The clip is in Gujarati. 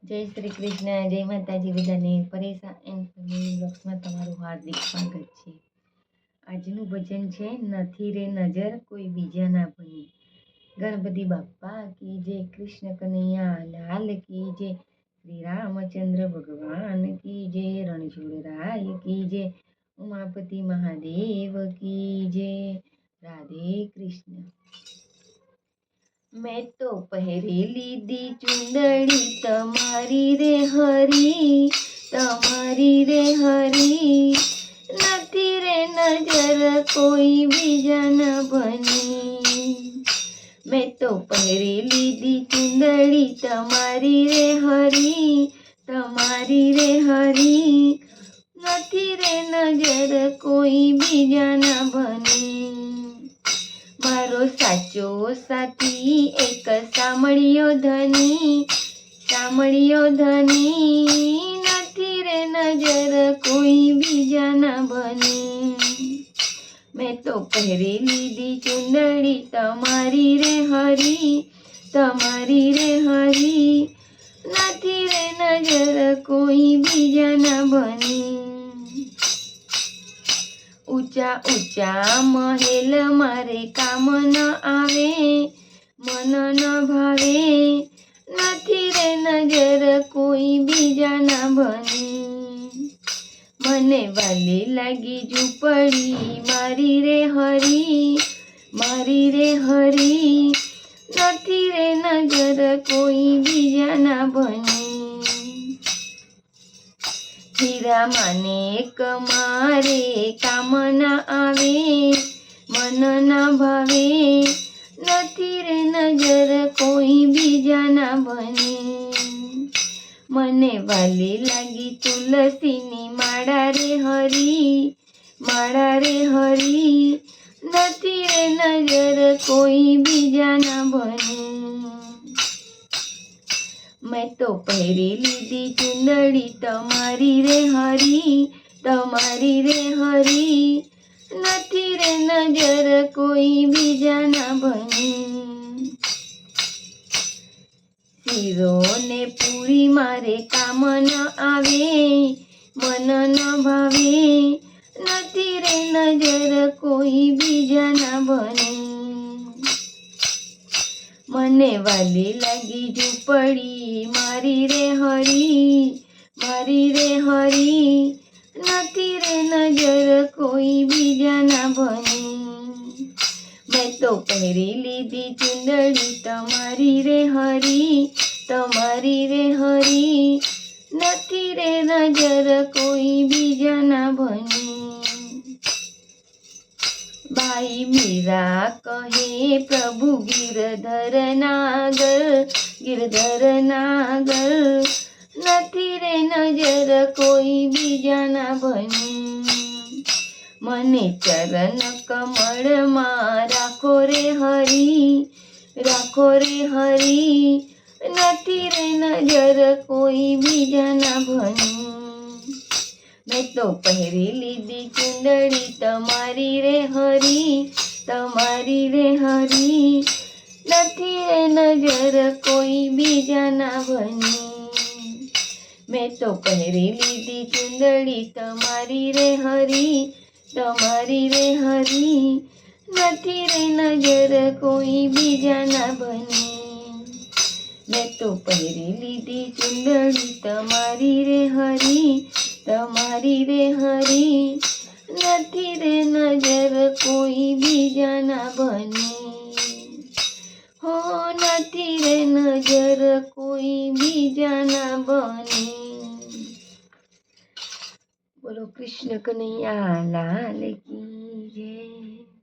જય શ્રી કૃષ્ણ, જય માતાજી બધાને. પરેશા એન્ડ ફેમિલી બ્લોગ્સમાં તમારું હાર્દિક સ્વાગત છે. આજનું ભજન છે નથી રે નજર કોઈ બીજા ના બની. ગણપતિ બાપ્પા કી જય, કૃષ્ણ કનૈયા લાલ કી જય, શ્રી રામચંદ્ર ભગવાન કી જય, રણછોડરાય કી જય, ઉમાપતિ મહાદેવ કી જય. રાધે કૃષ્ણ. મેં તો પહેરી લીધી ચુંદડી તમારી રે હરી, તમારી રે હરી. નથી રે નજર કોઈ બીજા ના બની. મેં તો પહેરી લીધી ચુંદડી તમારી રે હરી, તમારી રે હરી. નથી રે નજર કોઈ બીજા ના બની. મારો સાચો સાથી એક સાંભળ્યો ધની, સાંભળ્યો ધની. નથી રે નજર કોઈ બીજા ના બની. મેં તો પહેરી લીધી ચુંદડી તમારી રે હરી, તમારી રે હરી. નથી રે નજર કોઈ બીજા ના બની. ઊંચા ઊંચા મહેલ મારે કામ ન આવે, મન ન ભાવે. નથી રે નજર કોઈ બીજા ના બની. મને વાલી લાગી ઝૂંપડી મારી રે હરી, મારી રે હરી. નથી રે નજર કોઈ બીજા ના બની. હીરા માને એક મારે કામ ના આવે, મન ના ભાવે. નથી રે નજર કોઈ બીજા ના બને. મને વાલી લાગી તુલસીની માળા રે હરી, માળા રે હરી. નથી રે નજર કોઈ બીજા ના બને. મેં તો પહેરી લીધી ચુંદડી તમારી રે હરી, તમારી રે હરી. નથી રે નજર કોઈ બીજા ના બની. શીરો ને પૂરી મારે કામ ન આવે, મન ન ભાવે. નથી રે નજર કોઈ બીજા ના બને. મને વાલી લાગી ઝૂંપડી મારી રે હરી, મારી રે હરી. નથી રે નજર કોઈ બીજા ના બની. મેં તો પહેરી લીધી ચુંદડી તમારી રે હરી, તમારી રે હરી. નથી રે નજર કોઈ બીજા ના બની. બાઈ મીરા કહે પ્રભુ ગિરધર નાગર, ગિરધર નાગર. નથી રે નજર કોઈ બીજા ના બની. મને ચરણ કમળમાં રાખો રે હરી, રાખો રે હરી. નથી રે નજર કોઈ બીજા ના બની. મેં તો પહેરી લીધી ચુંદડી તમારી રે હરી, તમારી રે હરી. નથી રે નજર કોઈ બીજા ના બની. મેં તો પહેરી લીધી ચુંદડી તમારી રે હરી, તમારી રે હરી. નથી રે નજર કોઈ બીજા ના બની. મેં તો પહેરી લીધી ચુંદડી તમારી રે હરી, તમારી રે હરી. નથી રે નજર કોઈ બીજા ના બની. હો નથી રે નજર કોઈ બીજા ના બની. બોલો કૃષ્ણ કનૈયા લાલ કી જય.